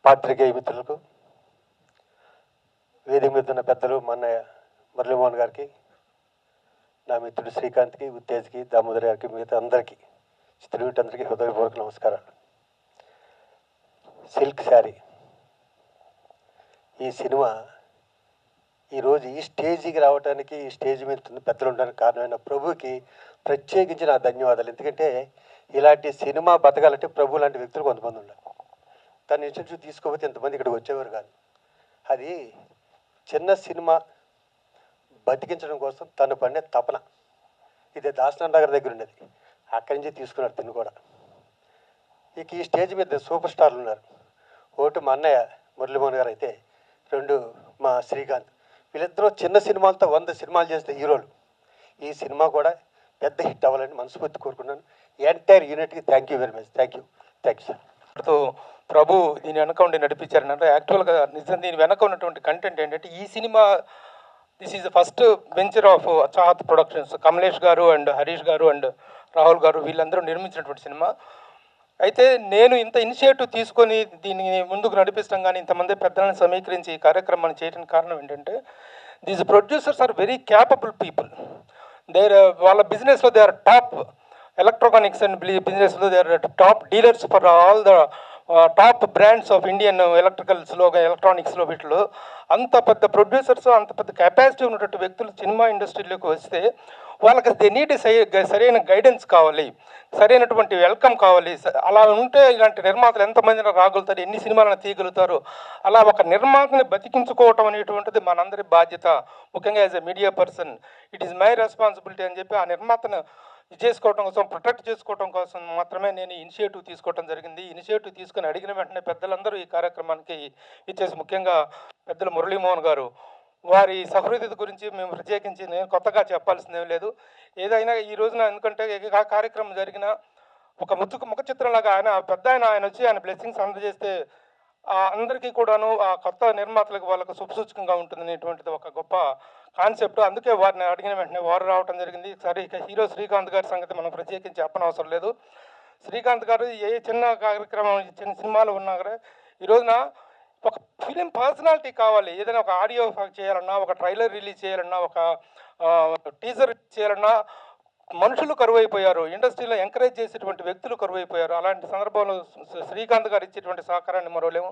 పాత్రికేయ మిత్రులకు, వేదిక మీద ఉన్న పెద్దలు మా అన్నయ్య మురళీమోహన్ గారికి, నా మిత్రుడు శ్రీకాంత్కి, ఉత్తేజ్కి, దామోదర్ గారికి, మిగతా అందరికీ, చిత్రవీటందరికీ హృదయపూర్వక నమస్కారాలు. సిల్క్ శారీ ఈ సినిమా ఈరోజు ఈ స్టేజీకి రావడానికి, ఈ స్టేజ్ మీద పెద్దలు ఉండడానికి కారణమైన ప్రభుకి ప్రత్యేకించి నా ధన్యవాదాలు. ఎందుకంటే ఇలాంటి సినిమా బతకాలంటే ప్రభు లాంటి వ్యక్తులు కొంతమంది ఉన్నారు. తను ఇన్స్టిట్యూట్ తీసుకోకపోతే ఇంతమంది ఇక్కడికి వచ్చేవారు కాదు. అది చిన్న సినిమా బతికించడం కోసం తను పడిన తపన. ఇదే దాసనాథ్ నగర్ దగ్గర ఉండేది, అక్కడి నుంచి తీసుకున్నారు తిను కూడా. ఇక ఈ స్టేజ్ మీద సూపర్ స్టార్లు ఉన్నారు. ఒకటి మా అన్నయ్య మురళీమోహన్ గారు అయితే, రెండు మా శ్రీకాంత్. వీళ్ళిద్దరూ చిన్న సినిమాలతో 100 సినిమాలు చేసిన హీరోలు. ఈ సినిమా కూడా పెద్ద హిట్ అవ్వాలని మనస్ఫూర్తి కోరుకున్నాను. ఎంటైర్ యూనిట్కి thank you very much. Thank you sir. Prabhu దీని వెనక ఉండి నడిపించారనంటే, యాక్చువల్గా నిజం దీని వెనక ఉన్నటువంటి కంటెంట్ ఏంటంటే, ఈ cinema this is the first venture of Chahat productions. Kamlesh గారు అండ్ హరీష్ గారు అండ్ రాహుల్ గారు వీళ్ళందరూ నిర్మించినటువంటి సినిమా. అయితే నేను ఇంత ఇనిషియేటివ్ తీసుకొని దీన్ని ముందుకు నడిపిస్తాం, కానీ ఇంతమంది పెద్దలను సమీకరించి ఈ కార్యక్రమాన్ని చేయడానికి కారణం ఏంటంటే, these producers are very capable people. వాళ్ళ బిజినెస్లో they are top electronics and బిజినెస్లో they are top dealers for all the top brands of Indian ఎలక్ట్రికల్స్లో, ఎలక్ట్రానిక్స్లో. వీటిలో అంత పెద్ద ప్రొడ్యూసర్స్, అంత పెద్ద కెపాసిటీ ఉన్నటువంటి వ్యక్తులు సినిమా ఇండస్ట్రీలోకి వస్తే వాళ్ళకి దే నీడ్ సరైన గైడెన్స్ కావాలి, సరైనటువంటి వెల్కమ్ కావాలి. అలా ఉంటే ఇలాంటి నిర్మాతలు ఎంతమందిని రాగలుగుతారు, ఎన్ని సినిమాలను తీయగలుగుతారు. అలా ఒక నిర్మాతని బతికించుకోవటం అనేటువంటిది మనందరి బాధ్యత. ముఖ్యంగా as a media person it is my responsibility అని చెప్పి ఆ నిర్మాతను చేసుకోవడం కోసం, ప్రొటెక్ట్ చేసుకోవడం కోసం మాత్రమే నేను ఇనిషియేటివ్ తీసుకోవడం జరిగింది. ఇనిషియేటివ్ తీసుకుని అడిగిన వెంటనే పెద్దలందరూ ఈ కార్యక్రమానికి ఇచ్చేసి, ముఖ్యంగా పెద్దలు మురళీమోహన్ గారు, వారి సహృదయత గురించి మేము ప్రత్యేకించి నేను కొత్తగా చెప్పాల్సిందేం లేదు. ఏదైనా ఈ రోజున ఎందుకంటే ఆ కార్యక్రమం జరిగిన ఒక ముఖ చిత్రంలాగా ఆయన వచ్చి ఆయన బ్లెస్సింగ్స్ అందజేస్తే అందరికీ కూడాను ఆ కొత్త నిర్మాతలకు వాళ్ళకు శుభసూచకంగా ఉంటుంది అనేటువంటిది ఒక గొప్ప కాన్సెప్ట్. అందుకే వారిని అడిగిన వెంటనే వారు రావడం జరిగింది. సరే, ఇక హీరో శ్రీకాంత్ గారి సంగతి మనం ప్రత్యేకించి చెప్పనవసరం లేదు. శ్రీకాంత్ గారు ఏ చిన్న కార్యక్రమం, చిన్న సినిమాలు ఉన్నా కూడా ఈ రోజున ఒక ఫిలిం పర్సనాలిటీ కావాలి. ఏదైనా ఒక ఆడియో చేయాలన్నా, ఒక ట్రైలర్ రిలీజ్ చేయాలన్నా, ఒక టీజర్ చేయాలన్నా మనుషులు కరువైపోయారు. ఇండస్ట్రీలో ఎంకరేజ్ చేసేటువంటి వ్యక్తులు కరువైపోయారు. అలాంటి సందర్భంలో శ్రీకాంత్ గారు ఇచ్చేటువంటి సహకారాన్ని మరోలేము.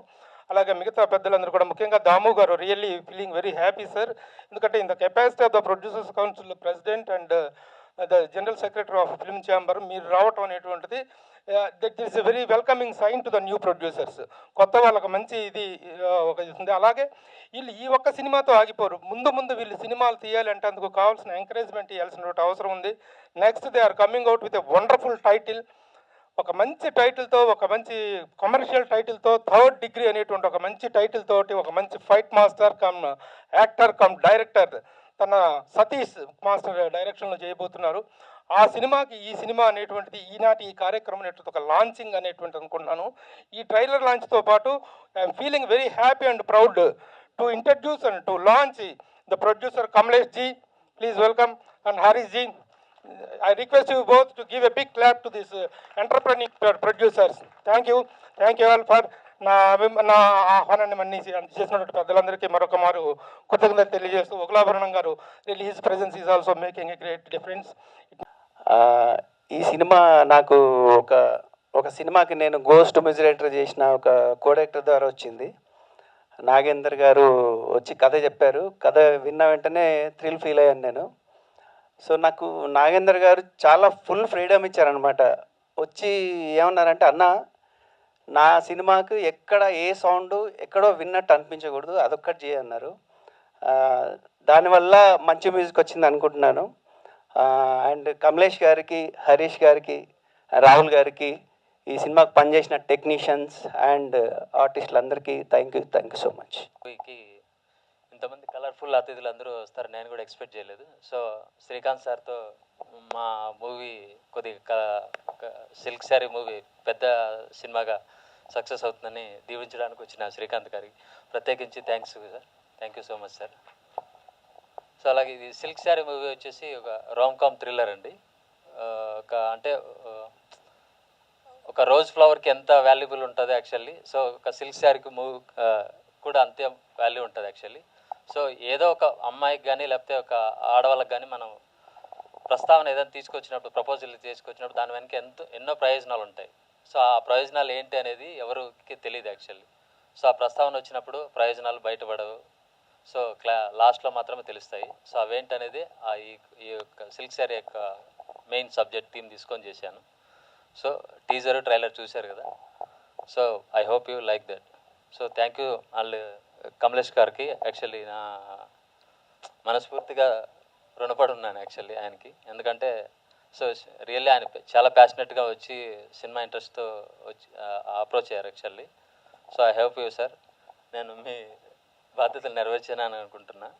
అలాగే మిగతా పెద్దలందరూ కూడా, ముఖ్యంగా దాము గారు, really feeling very happy sir. ఎందుకంటే in the capacity of the producers council president and the general secretary of film chamber మీరు రావటం అనేటువంటిది that is a very welcoming sign to the new producers. కొత్త వాళ్ళకు మంచి ఇది ఒక ఉంది. అలాగే వీళ్ళు ఈ ఒక్క సినిమాతో ఆగిపోరు. ముందు వీళ్ళు సినిమాలు తీయాలంటే అందుకు కావాల్సిన ఎంకరేజ్మెంట్ ఇవ్వాల్సినటువంటి అవసరం ఉంది. Next they are coming out with a wonderful title. ఒక మంచి టైటిల్తో, ఒక మంచి కమర్షియల్ టైటిల్తో, థర్డ్ డిగ్రీ అనేటువంటి ఒక మంచి టైటిల్ తోటి, ఒక మంచి fight master come actor come director తన సతీష్ మాస్టర్ డైరెక్షన్లో చేయబోతున్నారు. ఆ సినిమాకి ఈ సినిమా అనేటువంటిది ఈనాటి ఈ కార్యక్రమం అనేటువంటి ఒక లాంచింగ్ అనేటువంటి అనుకుంటున్నాను. ఈ ట్రైలర్ లాంచ్తో పాటు I'm feeling very happy and proud to introduce and to launch the producer Kamlesh ji. Please welcome. And Harish ji, I request you both to give a big clap to these entrepreneur producers. Thank you all for నా ఆహ్వానాన్ని మన్నించి చేసినటువంటి పెద్దలందరికీ మరొక మారు కృతజ్ఞతలు తెలియజేస్తూ, ఒకలాభరణం గారు really his presence is also making a great difference. ఈ సినిమా నాకు ఒక సినిమాకి నేను గోస్ట్ మ్యూజిక్ చేసిన ఒక కోడైరెక్టర్ ద్వారా వచ్చింది. నాగేందర్ గారు వచ్చి కథ చెప్పారు. కథ విన్న వెంటనే థ్రిల్ ఫీల్ అయ్యాను నేను. సో నాకు నాగేందర్ గారు చాలా ఫుల్ ఫ్రీడమ్ ఇచ్చారనమాట. వచ్చి ఏమన్నారంటే, అన్న నా సినిమాకు ఎక్కడ ఏ సౌండ్ ఎక్కడో విన్నట్టు అనిపించకూడదు, అదొక్కటి చేయన్నారు. దానివల్ల మంచి మ్యూజిక్ వచ్చింది అనుకుంటున్నాను. అండ్ కమలేష్ గారికి, హరీష్ గారికి, రాహుల్ గారికి, ఈ సినిమాకి పనిచేసిన టెక్నీషియన్స్ అండ్ ఆర్టిస్టులందరికీ థ్యాంక్ యూ సో మచ్. ఇంతమంది కలర్ఫుల్ అతిథులు అందరూ వస్తారు నేను కూడా ఎక్స్పెక్ట్ చేయలేదు. సో శ్రీకాంత్ సార్తో మా మూవీ కొద్దిగా సిల్క్ శారీ మూవీ పెద్ద సినిమాగా సక్సెస్ అవుతుందని దీవించడానికి వచ్చిన శ్రీకాంత్ గారికి ప్రత్యేకించి thanks sir. Thank you so much sir. So అలాగే ఇది సిల్క్ శారీ మూవీ వచ్చేసి ఒక రామ్ కామ్ థ్రిల్లర్ అండి. ఒక ఒక రోజ్ ఫ్లవర్కి ఎంత వాల్యుబుల్ ఉంటుందో యాక్చువల్లీ, సో ఒక సిల్క్ శారీకి కూడా అంతే వాల్యూ ఉంటుంది యాక్చువల్లీ. సో ఏదో ఒక అమ్మాయికి కానీ లేకపోతే ఒక ఆడవాళ్ళకి కానీ మనం ప్రస్తావన ఏదైనా తీసుకొచ్చినప్పుడు, ప్రపోజల్ తీసుకొచ్చినప్పుడు దాని వెనక ఎన్నో ప్రయోజనాలు ఉంటాయి. సో ఆ ప్రయోజనాలు ఏంటి అనేది ఎవరికి తెలియదు యాక్చువల్లీ. సో ఆ ప్రస్తావన వచ్చినప్పుడు ప్రయోజనాలు బయటపడవు, సో లాస్ట్లో మాత్రమే తెలుస్తాయి. సో అవేంటనేది ఈ యొక్క సిల్క్ శారీ యొక్క మెయిన్ సబ్జెక్ట్ థీమ్ తీసుకొని చేశాను. సో టీజర్ ట్రైలర్ చూశారు కదా, so I hope you like that. So thank you వాళ్ళు కమలేష్ గారికి. యాక్చువల్లీ నా మనస్ఫూర్తిగా రుణపడి ఉన్నాను యాక్చువల్లీ ఆయనకి, ఎందుకంటే సో రియల్లీ ఆయన చాలా ప్యాషనెట్గా వచ్చి సినిమా ఇంట్రెస్ట్తో వచ్చి అప్రోచ్ అయ్యారు actually. So I hope you sir, నేను మీ బాధ్యతలు నెరవేర్చానని అనుకుంటున్నా.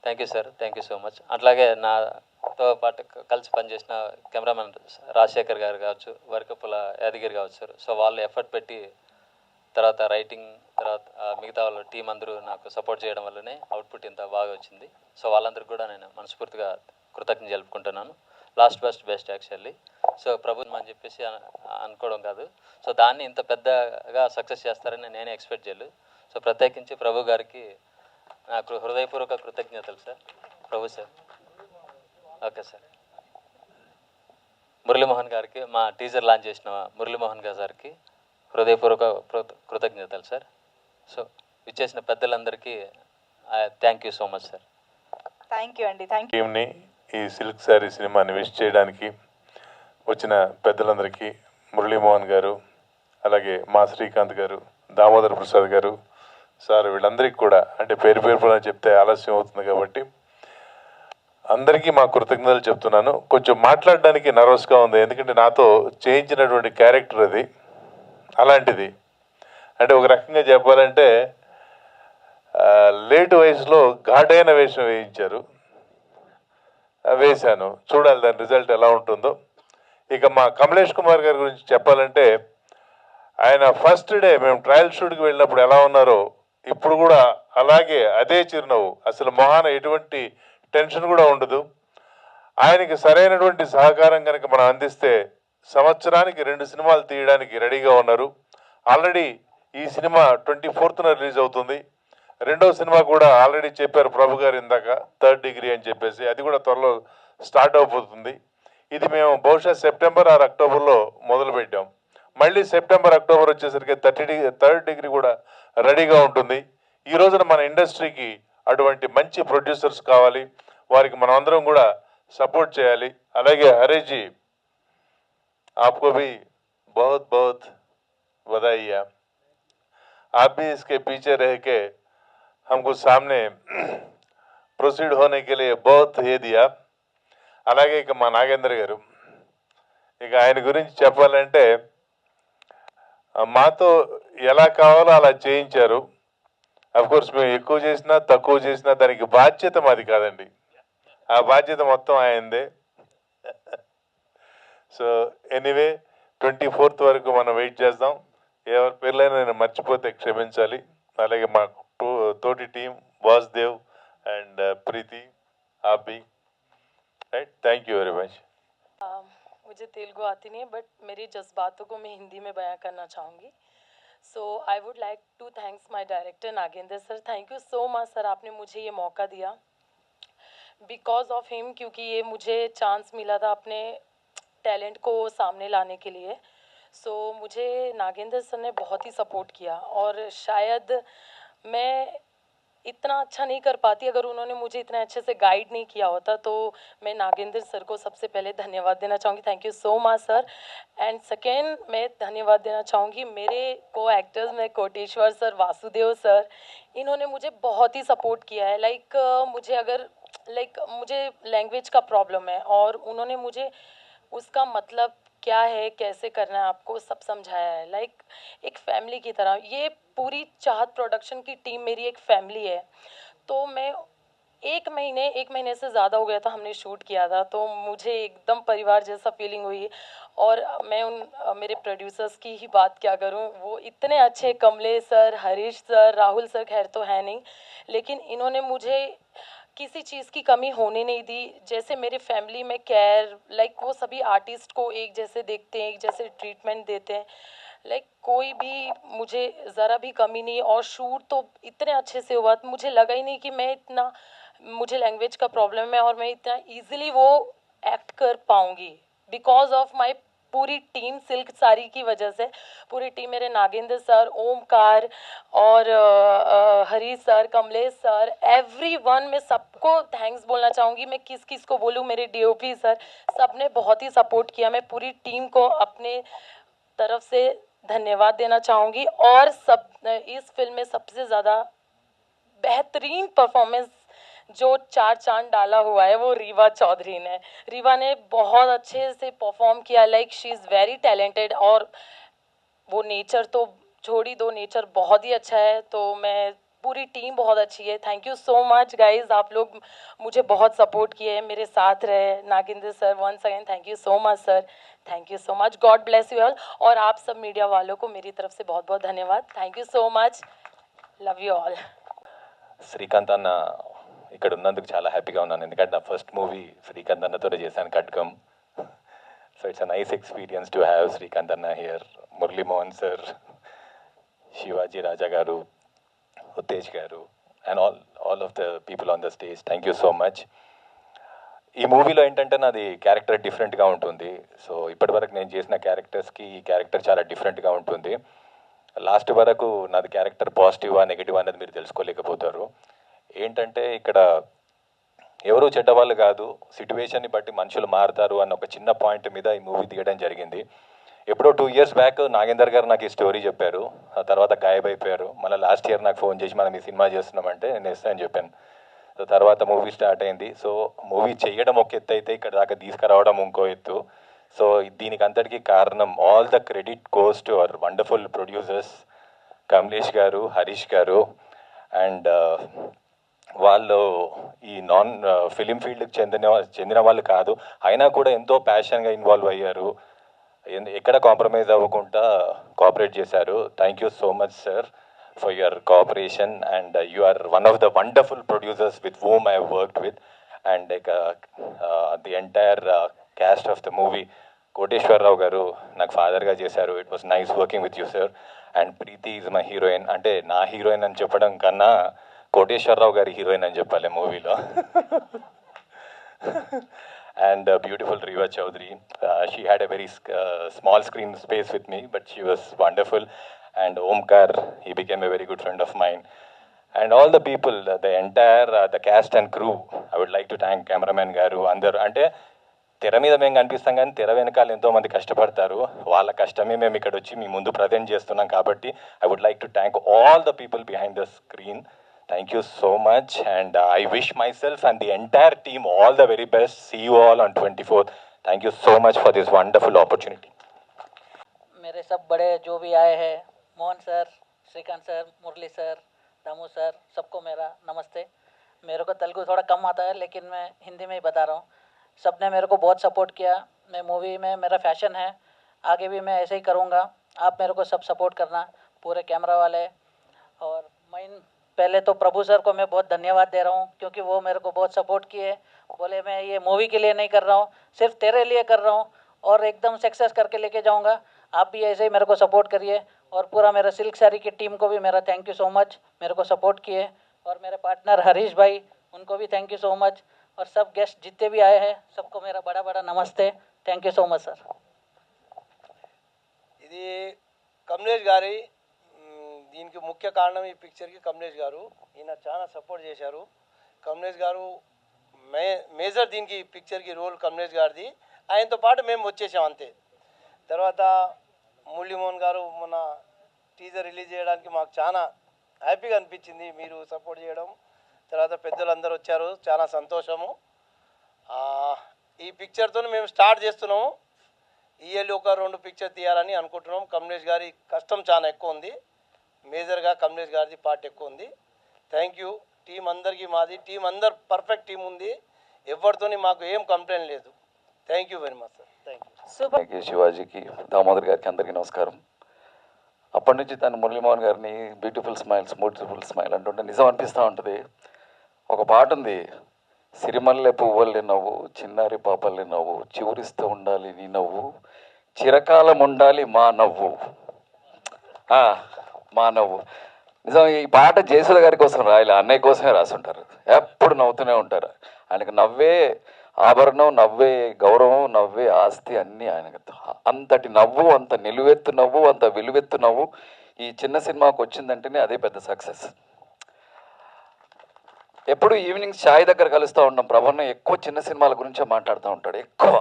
Thank you sir, thank you so much. అట్లాగే నాతో పాటు కలిసి పనిచేసిన కెమెరామెన్ రాజశేఖర్ గారు కావచ్చు, వరకపుల యాదగిరి కావచ్చు సార్. సో వాళ్ళు ఎఫర్ట్ పెట్టి తర్వాత రైటింగ్ తర్వాత మిగతా వాళ్ళ టీం అందరూ నాకు సపోర్ట్ చేయడం వల్లనే అవుట్పుట్ ఇంత బాగా వచ్చింది. సో వాళ్ళందరికీ కూడా నేను మనస్ఫూర్తిగా కృతజ్ఞతలు జరుపుకుంటున్నాను. Last best actually. సో ప్రభుత్వం అని చెప్పేసి అనుకోవడం కాదు, సో దాన్ని ఇంత పెద్దగా సక్సెస్ చేస్తారని నేనే ఎక్స్పెక్ట్ చేయలేదు. సో ప్రత్యేకించి ప్రభు గారికి నాకు హృదయపూర్వక కృతజ్ఞతలు సార్. ప్రభు సార్, ఓకే సార్. మురళీమోహన్ గారికి, మా టీజర్ లాంచ్ చేసిన మురళీమోహన్ గారికి హృదయపూర్వక కృతజ్ఞతలు సార్. సో ఇచ్చేసిన పెద్దలందరికీ thank you so much sir. Thank you అండి. Thank you. టీంని ఈ సిల్క్ శారీ సినిమాని విష్ చేయడానికి వచ్చిన పెద్దలందరికీ, మురళీమోహన్ గారు, అలాగే మా శ్రీకాంత్ గారు, దామోదర్ ప్రసాద్ గారు సార్, వీళ్ళందరికీ కూడా, అంటే పేరు చెప్తే ఆలస్యం అవుతుంది కాబట్టి అందరికీ మా కృతజ్ఞతలు చెప్తున్నాను. కొంచెం మాట్లాడడానికి నర్వస్గా ఉంది, ఎందుకంటే నాతో చేయించినటువంటి క్యారెక్టర్ అది అలాంటిది. అంటే ఒక రకంగా చెప్పాలంటే లేటు వయసులో ఘాటైన వేషం వేశాను. చూడాలి దాని రిజల్ట్ ఎలా ఉంటుందో. ఇక మా కమలేష్ కుమార్ గారి గురించి చెప్పాలంటే, ఆయన ఫస్ట్ డే మేము ట్రయల్ షూట్కి వెళ్ళినప్పుడు ఎలా ఉన్నారో ఇప్పుడు కూడా అలాగే, అదే చిరునవ్వు, అసలు మొహాన ఎటువంటి టెన్షన్ కూడా ఉండదు. ఆయనకి సరైనటువంటి సహకారం కనుక మనం అందిస్తే సంవత్సరానికి 2 సినిమాలు తీయడానికి రెడీగా ఉన్నారు. ఆల్రెడీ ఈ సినిమా 24న రిలీజ్ అవుతుంది. రెండవ సినిమా కూడా ఆల్రెడీ చెప్పారు ప్రభు గారు ఇందాక, 3rd డిగ్రీ అని చెప్పేసి, అది కూడా త్వరలో స్టార్ట్ అయిపోతుంది. ఇది మేము బహుశా సెప్టెంబర్ ఆర్ అక్టోబర్లో మొదలుపెట్టాం. మళ్ళీ సెప్టెంబర్ అక్టోబర్ వచ్చేసరికి 3rd డిగ్రీ కూడా రెడీగా ఉంటుంది. ఈ రోజున మన ఇండస్ట్రీకి అటువంటి మంచి ప్రొడ్యూసర్స్ కావాలి, వారికి మనం అందరం కూడా సపోర్ట్ చేయాలి. అలాగే हरीश जी, आपको भी बहुत बहुत बधाई है. आप भी इसके पीछे रह के हमको सामने प्रोसीड होने के लिए बहुत ये दिया. అలాగే ఇక మా నాగేంద్ర గారు, ఇక ఆయన గురించి చెప్పాలంటే మాతో ఎలా కావాలో అలా చేయించారు. అఫ్కోర్స్ మేము ఎక్కువ చేసినా తక్కువ చేసినా దానికి బాధ్యత మాది కాదండి, ఆ బాధ్యత మొత్తం ఆయనదే. సో ఎనీవే 24th వరకు మనం వెయిట్ చేద్దాం. ఎవరి పేర్లైనా నేను మర్చిపోతే క్షమించాలి. అలాగే మా తోటి టీం వాసుదేవ్ అండ్ ప్రీతి, ఆపి, right. Thank you very much. मुझे तेलुगु आती नहीं है, बट मेरी जज्बातों को मैं हिंदी में बयां करना चाहूँगी. So I would like to thanks my director Nagendra sir. Thank you so much sir, आपने मुझे ये मौका दिया. बिकॉज ऑफ हिम, क्योंकि ये मुझे चांस मिला था अपने टैलेंट को सामने लाने के लिए. सो मुझे नागेंद्र सर ने बहुत ही सपोर्ट किया, और शायद मैं इतना अच्छा नहीं कर पाती अगर उन्होंने मुझे इतने अच्छे से गाइड नहीं किया होता. तो मैं नागेंद्र सर को सबसे पहले धन्यवाद देना चाहूँगी. Thank you so much sir. And second मैं धन्यवाद देना चाहूँगी मेरे को एक्टर्स में कोटेश्वर सर, वासुदेव सर, इन्होंने मुझे बहुत ही सपोर्ट किया है. मुझे लैंग्वेज का प्रॉब्लम है, और उन्होंने मुझे उसका मतलब क्या है, कैसे करना है आपको, सब समझाया है. एक फैमिली की तरह. ये पूरी चाहत प्रोडक्शन की टीम मेरी एक फैमिली है. तो मैं एक महीने से ज़्यादा हो गया था हमने शूट किया था, तो मुझे एकदम परिवार जैसा फीलिंग हुई. और मैं मेरे प्रोड्यूसर्स की ही बात क्या करूं, वो इतने अच्छे, Kamlesh sir, Harish sir, Rahul sir खैर तो है नहीं, लेकिन इन्होंने मुझे किसी चीज़ की कमी होने नहीं दी। जैसे मेरे फैमिली में केयर, लाइक वो सभी आर्टिस्ट को एक जैसे देखते हैं, एक जैसे ट्रीटमेंट देते हैं, लाइक कोई भी मुझे ज़रा भी कमी नहीं। और शूट तो इतने अच्छे से हुआ, मुझे लगा ही नहीं कि मैं इतना, मुझे लैंग्वेज का प्रॉब्लम है और मैं इतना ईजिली वो एक्ट कर पाऊँगी, बिकॉज ऑफ माई पूरी टीम, सिल्क साड़ी की वजह से। पूरी टीम, मेरे नागेंद्र सर, ओमकार और Harish sir, Kamlesh sir, everyone, मैं सबको थैंक्स बोलना चाहूँगी। मैं किस किस को बोलूँ, मेरे डीओपी सर, सब ने बहुत ही सपोर्ट किया। मैं पूरी टीम को अपने तरफ से धन्यवाद देना चाहूँगी। और सब, इस फिल्म में सबसे ज़्यादा बेहतरीन परफॉर्मेंस जो 4 चांद डाला हुआ है वो रीवा चौधरी ने। रीवा ने बहुत अच्छे से परफॉर्म किया, like she is very talented. और वो नेचर तो छोड़ी दो, नेचर बहुत ही अच्छा है। तो मैं, पूरी टीम बहुत अच्छी है। Thank you so much guys, आप लोग मुझे बहुत सपोर्ट किए, मेरे साथ रहे। Nagendra sir, once again thank you so much sir, thank you so much, God bless you all. और आप सब मीडिया वालों को मेरी तरफ से बहुत बहुत धन्यवाद। Thank you so much, love you all. Srikanth అన్న ఇక్కడ ఉన్నందుకు చాలా హ్యాపీగా ఉన్నాను, ఎందుకంటే నా ఫస్ట్ మూవీ శ్రీకాంత్ అన్నతోనే చేశాను, ఖడ్గం. So it's a nice experience to have Srikanth అన్న హియర్, మురళీ మోహన్ సార్, శివాజీ రాజా గారు, ఉత్తేజ్ గారు, and all of the people on the stage. Thank you so much. ఈ మూవీలో ఏంటంటే నాది క్యారెక్టర్ డిఫరెంట్గా ఉంటుంది. సో ఇప్పటివరకు నేను చేసిన క్యారెక్టర్స్కి ఈ క్యారెక్టర్ చాలా డిఫరెంట్గా ఉంటుంది. లాస్ట్ వరకు నాది క్యారెక్టర్ పాజిటివా నెగిటివ్ అనేది మీరు తెలుసుకోలేకపోతారు. ఏంటంటే ఇక్కడ ఎవరు చెడ్డవాళ్ళు కాదు, సిట్యువేషన్ని బట్టి మనుషులు మారుతారు అన్న ఒక చిన్న పాయింట్ మీద ఈ మూవీ తీయడం జరిగింది. ఎప్పుడో 2 years బ్యాక్ నాగేందర్ గారు నాకు ఈ స్టోరీ చెప్పారు, ఆ తర్వాత గాయబైపోయారు. మళ్ళీ లాస్ట్ ఇయర్ నాకు ఫోన్ చేసి మనం ఈ సినిమా చేస్తున్నామంటే నేను ఎస్ అని చెప్పాను. సో తర్వాత మూవీ స్టార్ట్ అయింది. సో మూవీ చేయడం ఒక ఎత్తు అయితే ఇక్కడ దాకా తీసుకురావడం ఇంకో ఎత్తు. సో దీనికి అంతటికీ కారణం, all the credit goes to our wonderful producers Kamlesh గారు, హరీష్ గారు. అండ్ వాళ్ళు ఈ నాన్ ఫిలిం ఫీల్డ్కి చెందిన వాళ్ళు కాదు, అయినా కూడా ఎంతో ప్యాషన్గా ఇన్వాల్వ్ అయ్యారు, ఎక్కడ కాంప్రమైజ్ అవ్వకుండా కోఆపరేట్ చేశారు. Thank you so much sir for your cooperation, and you are one of the wonderful producers with whom I have worked with, and the entire cast of the movie. Koteswar Rao గారు నాకు ఫాదర్గా చేశారు. It was nice working with you sir. And Preethi is my heroine. అంటే నా heroine అని చెప్పడం కన్నా కోటేశ్వర్ రావు గారి హీరోయిన్ అని చెప్పాలి మూవీలో. And beautiful Riva Chaudhary. She had a very small screen space with me, but she was wonderful. And Omkar, he became a very good friend of mine. And all the people, the entire the cast and crew, I would like to thank cameraman garu, andaru. Ante తెర మీద మేము కనిపిస్తాం కానీ తెర వెనకాల ఎంతోమంది కష్టపడతారు, వాళ్ళ కష్టమే మేము ఇక్కడ వచ్చి మీ ముందు ప్రజెంట్ చేస్తున్నాం. కాబట్టి I would like to thank all the people behind the screen. Thank you so much. And I wish my self and the entire team all the very best. See you all on 24th. Thank you so much for this wonderful opportunity. मेरे सब बड़े जो भी आए हैं, Mohan sir, Srikanth sir, Murali sir, Damu sir, सबको मेरा नमस्ते. मेरे को तेलुगु थोड़ा कम आता है लेकिन मैं हिंदी में ही बता रहा हूँ. सब ने मेरे को बहुत सपोर्ट किया. मैं मूवी में मेरा फैशन है, आगे भी मैं ऐसे ही करूँगा. आप मेरे को सब सपोर्ट करना, पूरे कैमरा वाले. और मैं पहले तो प्रभु सर को मैं बहुत धन्यवाद दे रहा हूँ क्योंकि वो मेरे को बहुत सपोर्ट किए. बोले मैं ये मूवी के लिए नहीं कर रहा हूँ, सिर्फ तेरे लिए कर रहा हूँ और एकदम सक्सेस करके लेके जाऊँगा. आप भी ऐसे ही मेरे को सपोर्ट करिए. और पूरा मेरा सिल्क साड़ी की टीम को भी मेरा थैंक यू सो मच, मेरे को सपोर्ट किए. और मेरे पार्टनर हरीश भाई, उनको भी थैंक यू सो मच. और सब गेस्ट जितने भी आए हैं सबको मेरा बड़ा बड़ा नमस्ते. Thank you so much sir. ఇది కమలేష్ గారి, దీనికి ముఖ్య కారణం ఈ పిక్చర్కి కమలేష్ గారు. ఈయన చాలా సపోర్ట్ చేశారు. కమలేష్ గారు మేజర్ దీనికి పిక్చర్కి రోల్ కమలేష్ గారిది. ఆయనతో పాటు మేము వచ్చేసాం అంతే. తర్వాత మురళీమోహన్ గారు మొన్న టీజర్ రిలీజ్ చేయడానికి మాకు చాలా హ్యాపీగా అనిపించింది మీరు సపోర్ట్ చేయడం. తర్వాత పెద్దలందరూ వచ్చారు, చాలా సంతోషము. ఈ పిక్చర్తో మేము స్టార్ట్ చేస్తున్నాము. ఇయర్లీ ఒక 2 పిక్చర్ తీయాలని అనుకుంటున్నాం. కమలేష్ గారి కష్టం చాలా ఎక్కువ ఉంది, మేజర్గా కమలేష్ గారిది పార్ట్ ఎక్కువ ఉంది. థ్యాంక్ యూ టీం అందరికీ. మాది టీం అందరు పర్ఫెక్ట్ టీం ఉంది, ఎవరితోని మాకు ఏం కంప్లైంట్ లేదు. Thank you very much sir. Thank you. Thank you శివాజీకి, దామోదర్ గారికి, అందరికీ నమస్కారం. అప్పటి నుంచి తను మురళీమోహన్ గారిని బ్యూటిఫుల్ స్మైల్ అంటుంటే నిజం అనిపిస్తూ ఉంటుంది. ఒక పాట ఉంది, సిరిమల్లె పువ్వుల్ని నవ్వు, చిన్నారి పాపల్ని నవ్వు, చివురిస్తూ ఉండాలి నీ నవ్వు, చిరకాలం ఉండాలి మా నవ్వు. మా నవ్వు. నిజం ఈ పాట జయసుధ గారి కోసం రాయాలి, అన్నయ్య కోసమే రాసుంటారు. ఎప్పుడు నవ్వుతూనే ఉంటారు. ఆయనకు నవ్వే ఆభరణం, నవ్వే గౌరవం, నవ్వే ఆస్తి అన్నీ ఆయనకు. అంతటి నవ్వు, అంత నిలువెత్తు నవ్వు, అంత విలువెత్తు నవ్వు ఈ చిన్న సినిమాకు వచ్చిందంటేనే అదే పెద్ద సక్సెస్. ఎప్పుడు ఈవినింగ్ ఛాయ్ దగ్గర కలుస్తూ ఉంటాం. ప్రభన్న ఎక్కువ చిన్న సినిమాల గురించే మాట్లాడుతూ ఉంటాడు. ఎక్కువ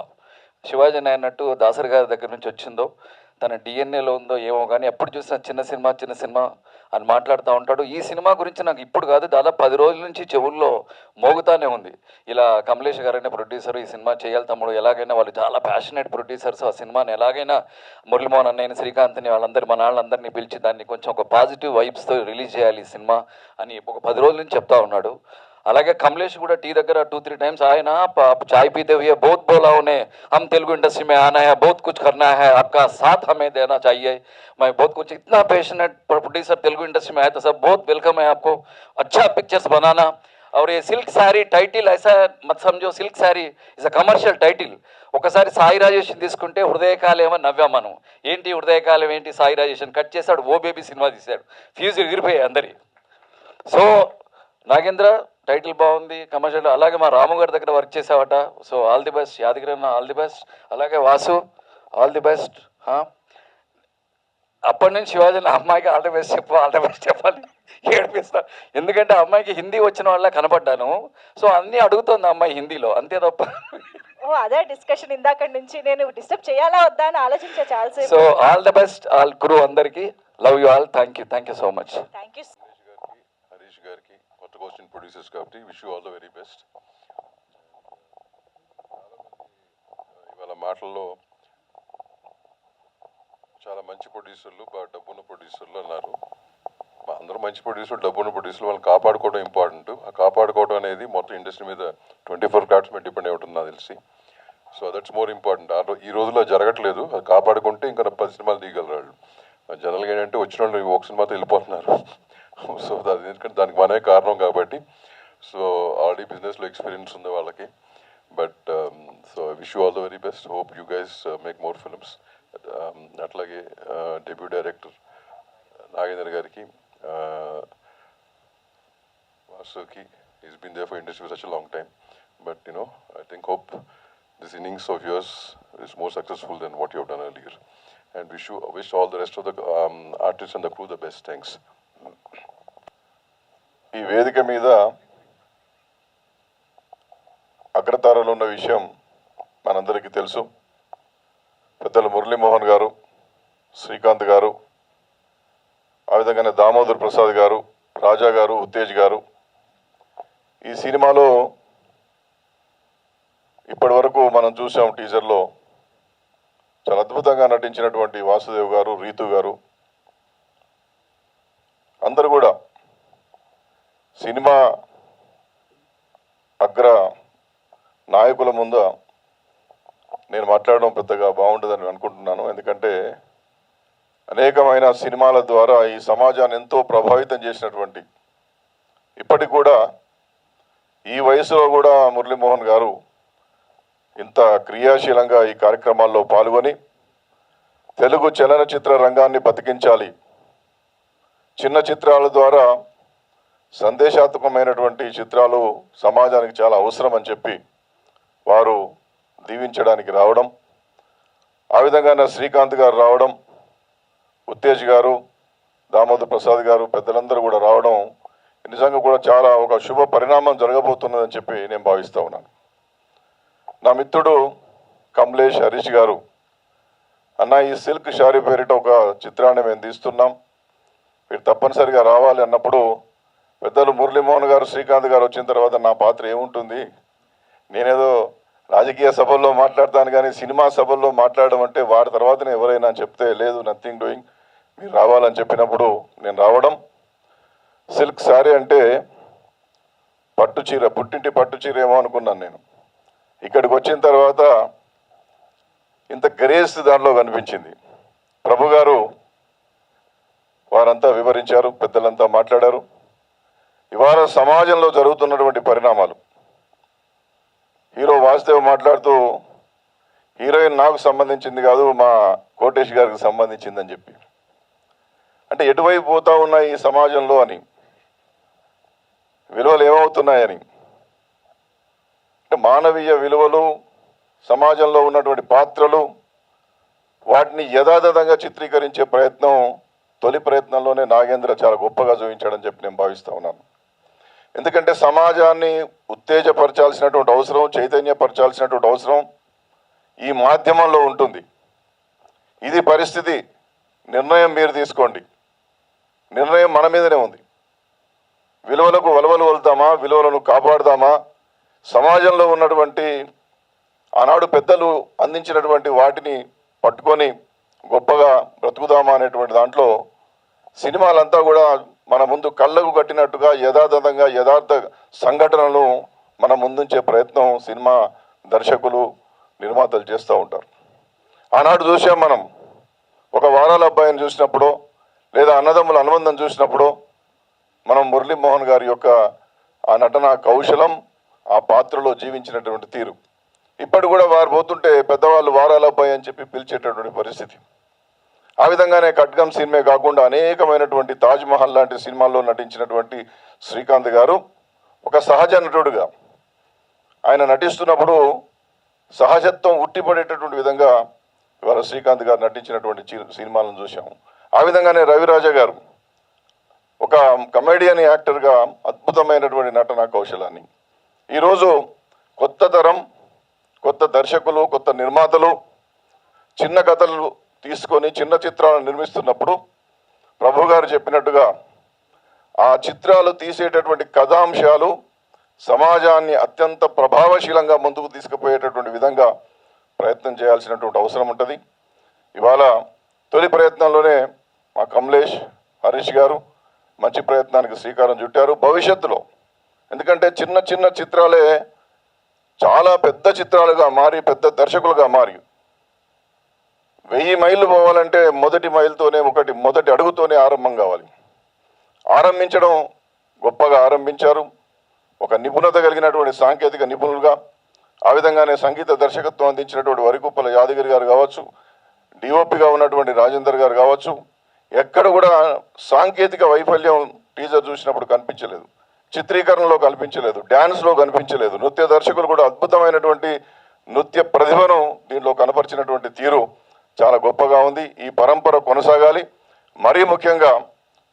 శివాజీ అన్నట్టు దాసరి గారి దగ్గర నుంచి వచ్చిందో తన డిఎన్ఏలో ఉందో ఏమో కానీ ఎప్పుడు చూసినా చిన్న సినిమా అని మాట్లాడుతూ ఉంటాడు. ఈ సినిమా గురించి నాకు ఇప్పుడు కాదు, దాదాపు 10 రోజుల నుంచి చెవుల్లో మోగుతానే ఉంది. ఇలా కమలేష్ గారైనా ప్రొడ్యూసర్, ఈ సినిమా చేయాలి తమ్ముడు, ఎలాగైనా వాళ్ళు చాలా ప్యాషనేట్ ప్రొడ్యూసర్స్, ఆ సినిమాని ఎలాగైనా మురళీమోహన్ అన్నయ్యని, శ్రీకాంత్ని, వాళ్ళందరి మన వాళ్ళందరినీ పిలిచి దాన్ని కొంచెం ఒక పాజిటివ్ వైబ్స్తో రిలీజ్ చేయాలి ఈ సినిమా అని ఒక 10 రోజుల నుంచి చెప్తా ఉన్నాడు. అలాగే కమలేష్ కూడా టీ దగ్గర 2-3 टाइम्स ఆయన చాయ్ पीते हुए बहुत बोला उन्हें, हम तेलुगु इंडस्ट्री में आना है, बहुत कुछ करना है, आपका साथ हमें देना चाहिए. मैं बहुत कुछ इतना पैशनेट प्रोड्यूसर तेलुगु इंडस्ट्री में आया तो सब बहुत वेलकम है आपको, अच्छा पिक्चर्स बनाना. और ये सिल्क साड़ी टाइटिल ऐसा मत समझो, silk sari is a commercial title. ఒకసారి సాయి రాజేషన్ తీసుకుంటే హృదయకాలేమో నవ్వాం మనం. ఏంటి హృదయకాలం ఏంటి, సాయి రాజేషన్ కట్ చేశాడు, ఓ బేబీ సినిమా తీశాడు, ఫ్యూజ్ ఎగిరిపోయాయి అందరి. సో నాగేంద్ర టైటిల్ బాగుంది, కమర్షియల్. అలాగే మా రాము గారి దగ్గర వర్క్ చేసావట, so all the best. Yadagiri అన్న ఆల్ ది బెస్ట్. అలాగే వాసు ఆల్ ది బెస్ట్. అప్పటి నుంచి శివాజీ అమ్మాయికి ఆల్ ది బెస్ట్ చెప్పాలి ఏడిపిస్తా. ఎందుకంటే అమ్మాయికి హిందీ వచ్చిన వాళ్ళ కనపడ్డాను, సో అన్నీ అడుగుతుంది అమ్మాయి హిందీలో, అంతే తప్ప. అదే డిస్కషన్ ఇందాక నుంచి నేను డిస్టర్బ్ చేయాలా వద్దా అని ఆలోచించా చాలాసేపు. So all the best all crew అందరికీ. Love you all. Thank you so much. Thank you. Harish గారికి, కొత్త క్వశ్చన్ ప్రొడ్యూసర్స్ కాబట్టి wish you all the very best. ఇవాళ మాటల్లో చాలా మంచి ప్రొడ్యూసర్లు, డబ్బున్న ప్రొడ్యూసర్లు అన్నారు. అందరూ మంచి ప్రొడ్యూసర్లు, డబ్బున్న ప్రొడ్యూసర్లు, వాళ్ళని కాపాడుకోవడం ఇంపార్టెంట్. ఆ కాపాడుకోవడం అనేది మొత్తం ఇండస్ట్రీ మీద 24 క్రాఫ్ట్స్ మీద డిపెండ్ అయి ఉంటుంది నాకు తెలిసి. So that's more important. ఈ రోజుల్లో జరగట్లేదు. అది కాపాడుకుంటే ఇంకా 10 సినిమాలు తీయగలరు వాళ్ళు. జనరల్గా ఏంటంటే వచ్చిన వాళ్ళు ఒక సినిమాతో వెళ్ళిపోతున్నారు. సో ఎందుకంటే దానికి మనమే కారణం కాబట్టి. సో ఆల్రెడీ బిజినెస్లో ఎక్స్పీరియన్స్ ఉంది వాళ్ళకి. But so wish you all the very best. Hope you guys make more films. అట్లాగే డెబ్యూ డైరెక్టర్ నాగేంద్ర గారికి, Vasuki, is been there for industry for such a long time. But I think hope this innings of yours is more successful than what you have done earlier. And wish all the rest of the artists and the crew the best. Thanks. ఈ వేదిక మీద అగ్రతారలో ఉన్న విషయం మనందరికీ తెలుసు. పెద్దలు మురళీమోహన్ గారు, శ్రీకాంత్ గారు, ఆ విధంగానే దామోదర్ ప్రసాద్ గారు, రాజా గారు, ఉత్తేజ్ గారు. ఈ సినిమాలో ఇప్పటి వరకు మనం చూసాం టీజర్లో చాలా అద్భుతంగా నటించినటువంటి వాసుదేవ్ గారు, రీతు గారు, అందరూ కూడా సినిమా అగ్ర నాయకుల ముందు నేను మాట్లాడడం పెద్దగా బాగుంటుందని అనుకుంటున్నాను. ఎందుకంటే అనేకమైన సినిమాల ద్వారా ఈ సమాజాన్ని ఎంతో ప్రభావితం చేసినటువంటి, ఇప్పటికి కూడా ఈ వయసులో కూడా మురళీమోహన్ గారు ఇంత క్రియాశీలంగా ఈ కార్యక్రమాల్లో పాల్గొని తెలుగు చలనచిత్ర రంగాన్ని బతికించాలి, చిన్న చిత్రాల ద్వారా సందేశాత్మకమైనటువంటి చిత్రాలు సమాజానికి చాలా అవసరం అని చెప్పి వారు దీవించడానికి రావడం, ఆ విధంగా శ్రీకాంత్ గారు రావడం, ఉత్తేజ్ గారు, దామోదర్ ప్రసాద్ గారు, పెద్దలందరూ కూడా రావడం నిజంగా కూడా చాలా ఒక శుభ పరిణామం జరగబోతున్నదని చెప్పి నేను భావిస్తూ ఉన్నాను. నా మిత్రుడు కమలేష్, హరీష్ గారు, అన్న ఈ సిల్క్ షారీ పేరిట ఒక చిత్రాన్ని మేము తీస్తున్నాం, మీరు తప్పనిసరిగా రావాలి అన్నప్పుడు పెద్దలు మురళీమోహన్ గారు, శ్రీకాంత్ గారు వచ్చిన తర్వాత నా పాత్ర ఏముంటుంది, నేనేదో రాజకీయ సభల్లో మాట్లాడతాను కానీ సినిమా సభల్లో మాట్లాడడం అంటే వారి తర్వాతనే ఎవరైనా చెప్తే లేదు, నథింగ్ డూయింగ్, మీరు రావాలని చెప్పినప్పుడు నేను రావడం. సిల్క్ శారీ అంటే పట్టు చీర, పుట్టింటి పట్టు చీర ఏమో అనుకున్నాను నేను. ఇక్కడికి వచ్చిన తర్వాత ఇంత గ్రేస్ దానిలో కనిపించింది. ప్రభు గారు వారంతా వివరించారు, పెద్దలంతా మాట్లాడారు. ఇవాళ సమాజంలో జరుగుతున్నటువంటి పరిణామాలు, హీరో వాసుదేవ్ మాట్లాడుతూ హీరోయిన్ నాకు సంబంధించింది కాదు, మా కోటేష్ గారికి సంబంధించిందని చెప్పి. అంటే ఎటువైపు పోతా ఉన్నాయి ఈ సమాజంలో అని, విలువలు ఏమవుతున్నాయని. అంటే మానవీయ విలువలు, సమాజంలో ఉన్నటువంటి పాత్రలు, వాటిని యథాతథంగా చిత్రీకరించే ప్రయత్నం తొలి ప్రయత్నంలోనే నాగేంద్ర చాలా గొప్పగా చూపించాడని చెప్పి నేను భావిస్తూ ఉన్నాను. ఎందుకంటే సమాజాన్ని ఉత్తేజపరచాల్సినటువంటి అవసరం, చైతన్యపరచాల్సినటువంటి అవసరం ఈ మాధ్యమంలో ఉంటుంది. ఇది పరిస్థితి. నిర్ణయం మీరు తీసుకోండి. నిర్ణయం మన మీదనే ఉంది. విలువలకు వలవలు వలుదామా, విలువలను కాపాడుదామా, సమాజంలో ఉన్నటువంటి ఆనాడు పెద్దలు అందించినటువంటి వాటిని పట్టుకొని గొప్పగా బ్రతుకుదామా అనేటువంటి దాంట్లో సినిమాలంతా కూడా మన ముందు కళ్ళకు కట్టినట్టుగా యథాతథంగా యథార్థ సంఘటనలను మన ముందుంచే ప్రయత్నం సినిమా దర్శకులు, నిర్మాతలు చేస్తూ ఉంటారు. ఆనాడు చూసాం మనం, ఒక వారాల అబ్బాయిని చూసినప్పుడు లేదా అన్నదమ్ముల అనుబంధం చూసినప్పుడు మనం మురళీమోహన్ గారి యొక్క ఆ నటన కౌశలం, ఆ పాత్రలో జీవించినటువంటి తీరు. ఇప్పటి కూడా వారు పోతుంటే పెద్దవాళ్ళు వారాల అబ్బాయి అని చెప్పి పిలిచేటటువంటి పరిస్థితి. ఆ విధంగానే ఖడ్గం సినిమా కాకుండా అనేకమైనటువంటి తాజ్ మహల్ లాంటి సినిమాల్లో నటించినటువంటి శ్రీకాంత్ గారు ఒక సహజ నటుడుగా ఆయన నటిస్తున్నప్పుడు సహజత్వం ఉట్టిపడేటటువంటి విధంగా ఇవాళ శ్రీకాంత్ గారు నటించినటువంటి సినిమాలను చూసాము. ఆ విధంగానే రవిరాజ గారు ఒక కమెడియన్ యాక్టర్గా అద్భుతమైనటువంటి నటన కౌశలాన్ని. ఈరోజు కొత్త తరం, కొత్త దర్శకులు, కొత్త నిర్మాతలు చిన్న కథలు తీసుకొని చిన్న చిత్రాలను నిర్మిస్తున్నప్పుడు ప్రభు గారు చెప్పినట్టుగా ఆ చిత్రాలు తీసేటటువంటి కథాంశాలు సమాజాన్ని అత్యంత ప్రభావశీలంగా ముందుకు తీసుకుపోయేటటువంటి విధంగా ప్రయత్నం చేయాల్సినటువంటి అవసరం ఉంటుంది. ఇవాళ తొలి ప్రయత్నంలోనే మా కమలేష్, హరీష్ గారు మంచి ప్రయత్నానికి శ్రీకారం చుట్టారు. భవిష్యత్తులో ఎందుకంటే చిన్న చిన్న చిత్రాలే చాలా పెద్ద చిత్రాలుగా మారి పెద్ద దర్శకులుగా మారి 1000 మైళ్ళు పోవాలంటే మొదటి అడుగుతోనే ఆరంభం కావాలి. ఆరంభించడం గొప్పగా ఆరంభించారు. ఒక నిపుణత కలిగినటువంటి సాంకేతిక నిపుణులుగా, ఆ విధంగానే సంగీత దర్శకత్వం అందించినటువంటి వరికుప్పల యాదగిరి గారు కావచ్చు, డిఓపిగా ఉన్నటువంటి రాజేందర్ గారు కావచ్చు, ఎక్కడ కూడా సాంకేతిక వైఫల్యం టీజర్ చూసినప్పుడు కనిపించలేదు, చిత్రీకరణలో కనిపించలేదు, డ్యాన్స్లో కనిపించలేదు. నృత్య దర్శకులు కూడా అద్భుతమైనటువంటి నృత్య ప్రతిభను దీనిలో కనపరిచినటువంటి తీరు చాలా గొప్పగా ఉంది. ఈ పరంపర కొనసాగాలి. మరీ ముఖ్యంగా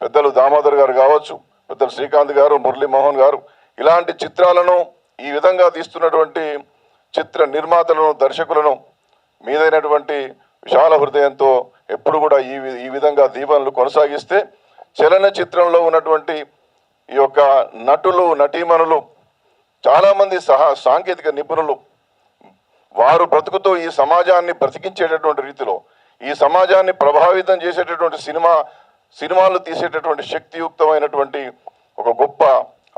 పెద్దలు దామోదర్ గారు కావచ్చు, పెద్దలు శ్రీకాంత్ గారు, మురళీమోహన్ గారు ఇలాంటి చిత్రాలను ఈ విధంగా తీస్తున్నటువంటి చిత్ర నిర్మాతలను, దర్శకులను మీదైనటువంటి విశాల హృదయంతో ఎప్పుడు కూడా ఈ విధంగా దీవెనలు కొనసాగిస్తే చలనచిత్రంలో ఉన్నటువంటి ఈ యొక్క నటులు, నటీమణులు, చాలామంది సాంకేతిక నిపుణులు వారు బ్రతుకుతూ ఈ సమాజాన్ని బ్రతికించేటటువంటి రీతిలో, ఈ సమాజాన్ని ప్రభావితం చేసేటటువంటి సినిమాలు తీసేటటువంటి శక్తియుక్తమైనటువంటి ఒక గొప్ప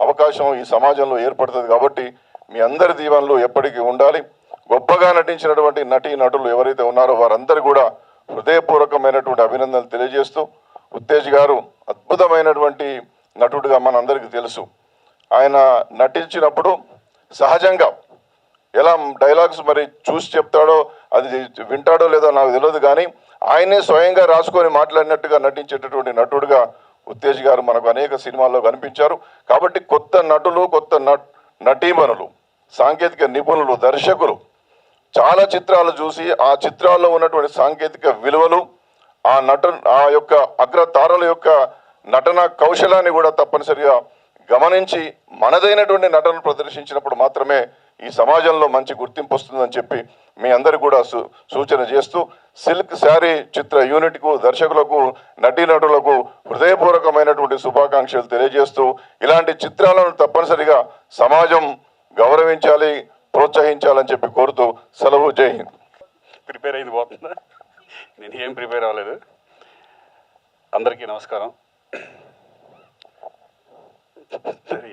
అవకాశం ఈ సమాజంలో ఏర్పడుతుంది. కాబట్టి మీ అందరి దీవెనలు ఎప్పటికీ ఉండాలి. గొప్పగా నటించినటువంటి నటీ నటులు ఎవరైతే ఉన్నారో వారందరూ కూడా హృదయపూర్వకమైనటువంటి అభినందనలు తెలియజేస్తూ, ఉత్తేజ్ గారు అద్భుతమైనటువంటి నటుడిగా మనందరికీ తెలుసు. ఆయన నటించినప్పుడు సహజంగా ఎలా డైలాగ్స్ మరి చూసి చెప్తాడో, అది వింటాడో లేదో నాకు తెలియదు, కానీ ఆయనే స్వయంగా రాసుకొని మాట్లాడినట్టుగా నటించేటటువంటి నటుడుగా ఉత్తేజ్ గారు మనకు అనేక సినిమాల్లో కనిపించారు. కాబట్టి కొత్త నటులు, కొత్త నటీమణులు, సాంకేతిక నిపుణులు, దర్శకులు చాలా చిత్రాలు చూసి ఆ చిత్రాల్లో ఉన్నటువంటి సాంకేతిక విలువలు, ఆ యొక్క అగ్రతారల యొక్క నటన కౌశలాన్ని కూడా తప్పనిసరిగా గమనించి మనదైనటువంటి నటనను ప్రదర్శించినప్పుడు మాత్రమే ఈ సమాజంలో మంచి గుర్తింపు వస్తుందని చెప్పి మీ అందరికీ కూడా సూచన చేస్తూ, సిల్క్ శారీ చిత్ర యూనిట్కు, దర్శకులకు, నటీనటులకు హృదయపూర్వకమైనటువంటి శుభాకాంక్షలు తెలియజేస్తూ, ఇలాంటి చిత్రాలను తప్పనిసరిగా సమాజం గౌరవించాలి, ప్రోత్సహించాలని చెప్పి కోరుతూ సెలవు. జై హింద్. ప్రిపేర్ అయింది పోతుందా? నేను ఏం ప్రిపేర్ అవ్వలేదు. అందరికీ నమస్కారం.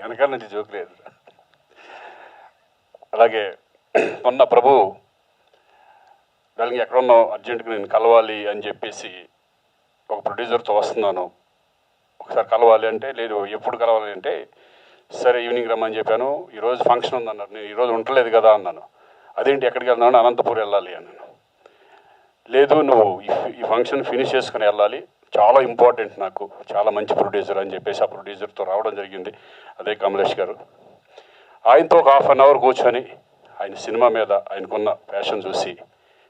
వెనకాల నుంచి జోక్ లేదు. అలాగే మొన్న ప్రభు దానికి ఎక్కడున్నావు, అర్జెంటుగా నేను కలవాలి అని చెప్పేసి ఒక ప్రొడ్యూసర్తో వస్తున్నాను, ఒకసారి కలవాలి అంటే, లేదు ఎప్పుడు కలవాలి అంటే సరే ఈవినింగ్ రమ్మని చెప్పాను. ఈరోజు ఫంక్షన్ ఉందన్నారు. నేను ఈరోజు ఉండలేదు కదా అన్నాను. అదేంటి ఎక్కడికి వెళ్తున్నాను? అనంతపూర్ వెళ్ళాలి అన్నాను. లేదు, నువ్వు ఈ ఫంక్షన్ ఫినిష్ చేసుకుని వెళ్ళాలి, చాలా ఇంపార్టెంట్, నాకు చాలా మంచి ప్రొడ్యూసర్ అని చెప్పేసి ఆ ప్రొడ్యూసర్తో రావడం జరిగింది. అదే కమలేష్ గారు. ఆయనతో ఒక హాఫ్ అన్ అవర్ కూర్చొని ఆయన సినిమా మీద ఆయనకున్న ప్యాషన్ చూసి,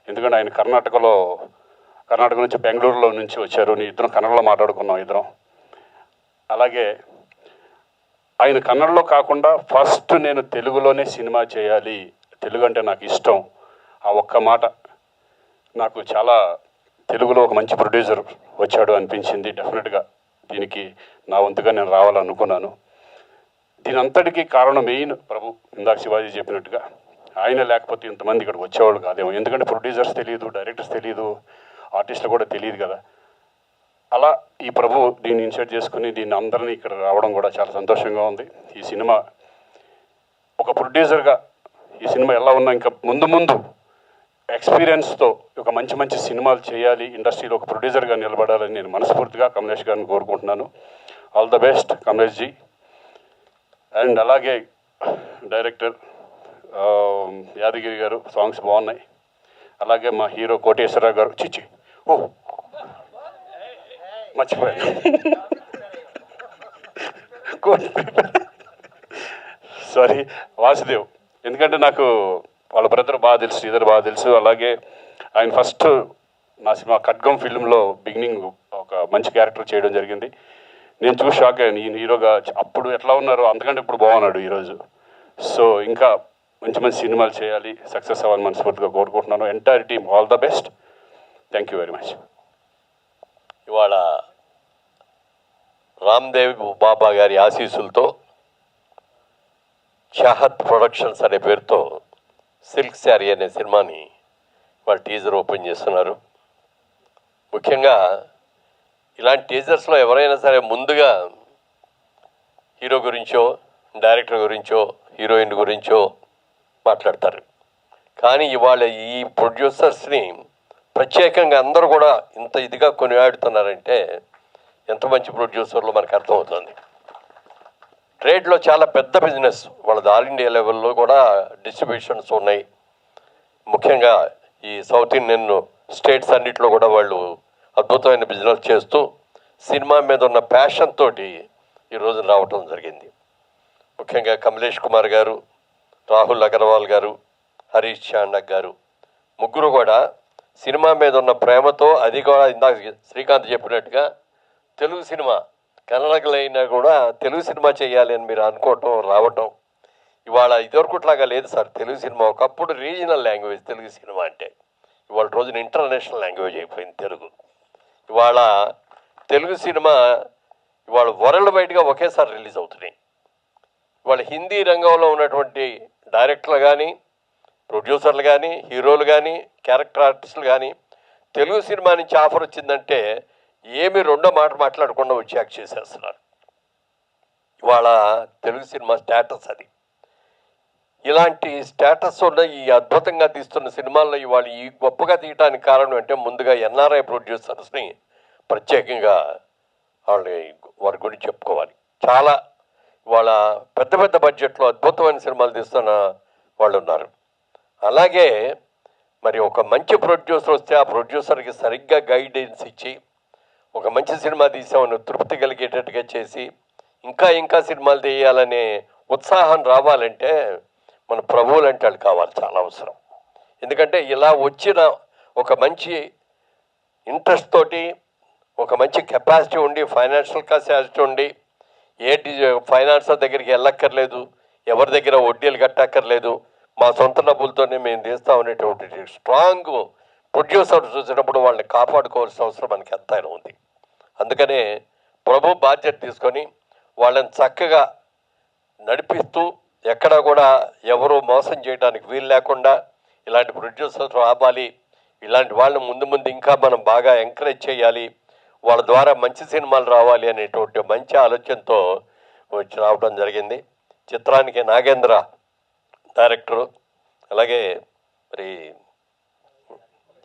ఎందుకంటే ఆయన కర్ణాటక నుంచి బెంగళూరులో నుంచి వచ్చారు. ఇద్దరం కన్నడలో మాట్లాడుకున్నాం ఇద్దరం. అలాగే ఆయన కన్నడలో కాకుండా ఫస్ట్ నేను తెలుగులోనే సినిమా చేయాలి, తెలుగు అంటే నాకు ఇష్టం, ఆ ఒక్క మాట నాకు చాలా తెలుగులో ఒక మంచి ప్రొడ్యూసర్ వచ్చాడు అనిపించింది. డెఫినెట్గా దీనికి నా వంతుగా నేను రావాలనుకున్నాను. దీని అంతటికీ కారణం మెయిన్ ప్రభు. ఇందాక శివాజీ చెప్పినట్టుగా ఆయన లేకపోతే ఇంతమంది ఇక్కడికి వచ్చేవాళ్ళు కాదేమో. ఎందుకంటే ప్రొడ్యూసర్స్ తెలియదు, డైరెక్టర్స్ తెలియదు, ఆర్టిస్టులు కూడా తెలియదు కదా. అలా ఈ ప్రభు దీన్ని ఇన్షర్ట్ చేసుకుని దీన్ని అందరినీ ఇక్కడ రావడం కూడా చాలా సంతోషంగా ఉంది. ఈ సినిమా ఒక ప్రొడ్యూసర్గా ఈ సినిమా ఎలా ఉన్నా ఇంకా ముందు ఎక్స్పీరియన్స్తో ఒక మంచి సినిమాలు చేయాలి, ఇండస్ట్రీలో ఒక ప్రొడ్యూసర్గా నిలబడాలని నేను మనస్ఫూర్తిగా కమలేష్ గారిని కోరుకుంటున్నాను. All the best Kamlesh ji. And అలాగే డైరెక్టర్ యాదగిరి గారు, సాంగ్స్ బాగున్నాయి. అలాగే మా హీరో కోటేశ్వరరావు గారు, చిచ్చి మర్చిపోయాను, సారీ, వాసుదేవ్. ఎందుకంటే నాకు వాళ్ళ బ్రదర్ బాగా తెలుసు, శ్రీధర్ బాగా తెలుసు. అలాగే ఆయన ఫస్ట్ నా సినిమా ఖడ్గం ఫిల్మ్లో బిగినింగ్ ఒక మంచి క్యారెక్టర్ చేయడం జరిగింది. నేను చూసి షాక్ అయ్యాను. ఈయన హీరోగా అప్పుడు ఎట్లా ఉన్నారో అంతకంటే ఇప్పుడు బాగున్నాడు ఈరోజు. సో ఇంకా మంచి సినిమాలు చేయాలి, సక్సెస్ అవ్వాలని మనస్ఫూర్తిగా కోరుకుంటున్నాను. Entire team all the best. Thank you very much. ఇవాళ రామ్దేవ్ బాబా గారి ఆశీస్సులతో చాహత్ ప్రొడక్షన్స్ అనే పేరుతో సిల్క్ శారీ అనే సినిమాని వాళ్ళ టీజర్ ఓపెన్ చేస్తున్నారు. ముఖ్యంగా ఇలాంటి టీజర్స్లో ఎవరైనా సరే ముందుగా హీరో గురించో, డైరెక్టర్ గురించో, హీరోయిన్ గురించో మాట్లాడతారు. కానీ ఇవాళ ఈ ప్రొడ్యూసర్స్ని ప్రత్యేకంగా అందరూ కూడా ఇంత ఇదిగా కొనియాడుతున్నారంటే ఎంత మంచి ప్రొడ్యూసర్లు మనకు అర్థమవుతుంది. ట్రేడ్లో చాలా పెద్ద బిజినెస్ వాళ్ళది. ఆల్ ఇండియా లెవెల్లో కూడా డిస్ట్రిబ్యూషన్స్ ఉన్నాయి. ముఖ్యంగా ఈ సౌత్ ఇండియన్ స్టేట్స్ అన్నింటిలో కూడా వాళ్ళు అద్భుతమైన బిజినెస్ చేస్తూ సినిమా మీద ఉన్న ప్యాషన్ తోటి ఈరోజు రావటం జరిగింది. ముఖ్యంగా కమలేష్ కుమార్ గారు, రాహుల్ అగర్వాల్ గారు, హరీష్ చాండక్ గారు ముగ్గురు కూడా సినిమా మీద ఉన్న ప్రేమతో, అది కూడా ఇందాక శ్రీకాంత్ చెప్పినట్టుగా తెలుగు సినిమా కన్నడకులైనా కూడా తెలుగు సినిమా చేయాలి అని మీరు అనుకోవటం, రావటం. ఇవాళ ఇదివరకుట్లాగా లేదు సార్. తెలుగు సినిమా ఒకప్పుడు రీజనల్ లాంగ్వేజ్ తెలుగు సినిమా అంటే, ఇవాళ రోజున ఇంటర్నేషనల్ లాంగ్వేజ్ అయిపోయింది తెలుగు. ఇవాళ తెలుగు సినిమా ఇవాళ వరల్డ్ వైడ్గా ఒకేసారి రిలీజ్ అవుతున్నాయి. ఇవాళ హిందీ రంగంలో ఉన్నటువంటి డైరెక్టర్లు కానీ, ప్రొడ్యూసర్లు కానీ, హీరోలు కానీ, క్యారెక్టర్ ఆర్టిస్టులు కానీ తెలుగు సినిమా నుంచి ఆఫర్ వచ్చిందంటే ఏమి రెండో మాట మాట్లాడకుండా వచ్చి యాక్ట్ చేసేస్తున్నారు. ఇవాళ తెలుగు సినిమా స్టేటస్ అది. ఇలాంటి స్టేటస్ ఉన్న ఈ అద్భుతంగా తీస్తున్న సినిమాల్లో ఇవాళ ఈ గొప్పగా తీయడానికి కారణం అంటే ముందుగా ఎన్ఆర్ఐ ప్రొడ్యూసర్స్ని ప్రత్యేకంగా వారి గురించి చెప్పుకోవాలి. చాలా వాళ్ళ పెద్ద బడ్జెట్లో అద్భుతమైన సినిమాలు తీస్తున్న వాళ్ళు ఉన్నారు. అలాగే మరి ఒక మంచి ప్రొడ్యూసర్ వస్తే ఆ ప్రొడ్యూసర్కి సరిగ్గా గైడెన్స్ ఇచ్చి ఒక మంచి సినిమా తీసామని తృప్తి కలిగేటట్టుగా చేసి ఇంకా సినిమాలు తీయాలనే ఉత్సాహం రావాలంటే మన ప్రభువులు అంటే వాళ్ళు కావాలి, చాలా అవసరం. ఎందుకంటే ఇలా వచ్చిన ఒక మంచి ఇంట్రెస్ట్ తోటి, ఒక మంచి కెపాసిటీ ఉండి, ఫైనాన్షియల్ కెపాసిటీ ఉండి, ఫైనాన్సర్ దగ్గరికి వెళ్ళక్కర్లేదు, ఎవరి దగ్గర వడ్డీలు కట్టక్కర్లేదు, మా సొంత డబ్బులతోనే మేము తీస్తామనేటువంటి స్ట్రాంగ్ ప్రొడ్యూసర్ చూసినప్పుడు వాళ్ళని కాపాడుకోవాల్సిన అవసరం మనకి ఎంతైనా ఉంది. అందుకనే ప్రభు బాధ్యత తీసుకొని వాళ్ళని చక్కగా నడిపిస్తూ ఎక్కడా కూడా ఎవరు మోసం చేయడానికి వీలు లేకుండా ఇలాంటి ప్రొడ్యూసర్స్ రావాలి, ఇలాంటి వాళ్ళని ముందు ఇంకా మనం బాగా ఎంకరేజ్ చేయాలి, వాళ్ళ ద్వారా మంచి సినిమాలు రావాలి అనేటువంటి మంచి ఆలోచనతో వచ్చి రావడం జరిగింది. చిత్రానికి నాగేంద్ర డైరెక్టరు, అలాగే మరి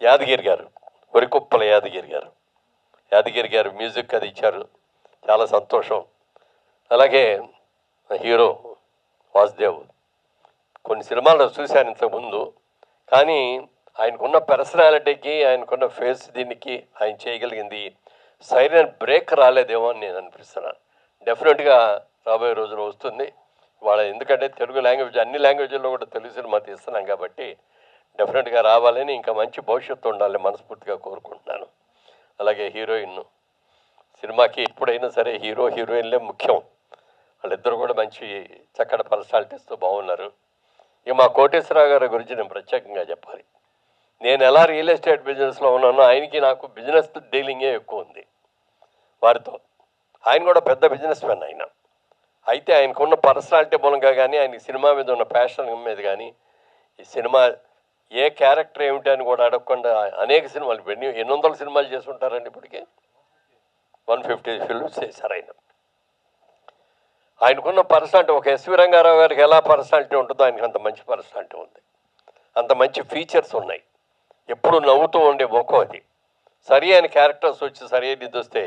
యాదగిరి గారు, వరికుప్పల యాదగిరి గారు మ్యూజిక్ అది ఇచ్చారు, చాలా సంతోషం. అలాగే హీరో వాసుదేవ్ కొన్ని సినిమాల్లో చూశాను ఇంతకుముందు, కానీ ఆయనకున్న పర్సనాలిటీకి ఆయనకున్న ఫేస్ దీనికి ఆయన చేయగలిగింది సైరన్ బ్రేక్ రాలేదేమో అని నేను అనిపిస్తున్నాను. డెఫినెట్గా రాబోయే రోజులు వస్తుంది వాళ్ళ, ఎందుకంటే తెలుగు లాంగ్వేజ్ అన్ని లాంగ్వేజ్ల్లో కూడా తెలుగు సినిమా తీస్తున్నాం కాబట్టి డెఫినెట్గా రావాలని, ఇంకా మంచి భవిష్యత్తు ఉండాలని మనస్ఫూర్తిగా కోరుకుంటున్నాను. అలాగే హీరోయిన్ సినిమాకి ఎప్పుడైనా సరే హీరో హీరోయిన్లే ముఖ్యం. వాళ్ళిద్దరు కూడా మంచి చక్కటి పర్సనాలిటీస్తో బాగున్నారు. ఇక మా కోటేశ్వరరావు గారి గురించి నేను ప్రత్యేకంగా చెప్పాలి. నేను ఎలా రియల్ ఎస్టేట్ బిజినెస్లో ఉన్నానో ఆయనకి నాకు బిజినెస్ డీలింగే ఎక్కువ ఉంది వారితో. ఆయన కూడా పెద్ద బిజినెస్ మ్యాన్ ఆయన. అయితే ఆయనకున్న పర్సనాలిటీ మూలంగా కానీ, ఆయన సినిమా మీద ఉన్న ప్యాషన్ మీద కానీ, ఈ సినిమా ఏ క్యారెక్టర్ ఏమిటి అని కూడా అడగకుండా అనేక సినిమాలు, ఎన్ని 800 సినిమాలు చేసి ఉంటారండి ఇప్పటికే. 150 ఫిల్మ్స్ చేశారు ఆయన. ఆయనకున్న పర్సనాలిటీ ఒక ఎస్వి రంగారావు గారికి ఎలా పర్సనాలిటీ ఉంటుందో ఆయనకు అంత మంచి పర్సనాలిటీ ఉంది, అంత మంచి ఫీచర్స్ ఉన్నాయి. ఎప్పుడు నవ్వుతూ ఉండే ముఖం అది. సరి అయిన క్యారెక్టర్స్ వచ్చి సరి అయిన ఇది వస్తే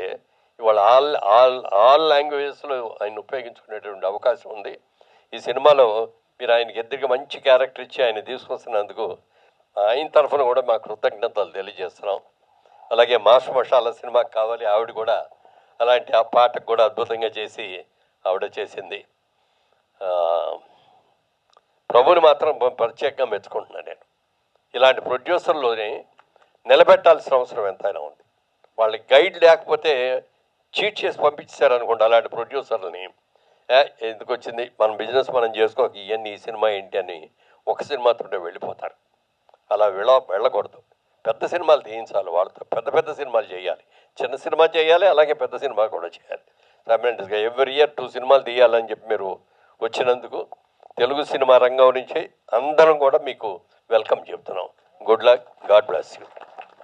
ఇవాళ ఆల్ లాంగ్వేజెస్లో ఆయన ఉపయోగించుకునేటువంటి అవకాశం ఉంది. ఈ సినిమాలో మీరు ఆయనకి ఎదురుగా మంచి క్యారెక్టర్ ఇచ్చి ఆయన తీసుకొస్తున్నందుకు ఆయన తరఫున కూడా మా కృతజ్ఞతలు తెలియజేస్తున్నాం. అలాగే మాస్ మషాలా సినిమాకి కావాలి ఆవిడ కూడా అలాంటి ఆ పాటకు కూడా అద్భుతంగా చేసి ఆవిడ చేసింది. ప్రభుని మాత్రం ప్రత్యేకంగా మెచ్చుకుంటున్నాను నేను. ఇలాంటి ప్రొడ్యూసర్లోనే నిలబెట్టాల్సిన అవసరం ఎంతైనా ఉంది. వాళ్ళకి గైడ్ లేకపోతే చీట్ చేసి పంపించారు అనుకోండి అలాంటి ప్రొడ్యూసర్లని, ఎందుకు వచ్చింది మన బిజినెస్ మనం చేసుకోక ఇవన్నీ ఈ సినిమా ఏంటి అని ఒక సినిమాతో వెళ్ళిపోతారు. అలా వెళ్ళకూడదు. పెద్ద సినిమాలు తీయించాలి వాళ్ళతో, పెద్ద సినిమాలు చేయాలి. చిన్న సినిమా చేయాలి, అలాగే పెద్ద సినిమా కూడా చేయాలి. సైమల్టేనియస్గా ఎవ్రీ ఇయర్ 2 సినిమాలు తీయాలని చెప్పి మీరు వచ్చినందుకు తెలుగు సినిమా రంగం నుంచి అందరం కూడా మీకు వెల్కమ్ చెప్తున్నాం. Good luck, God bless you.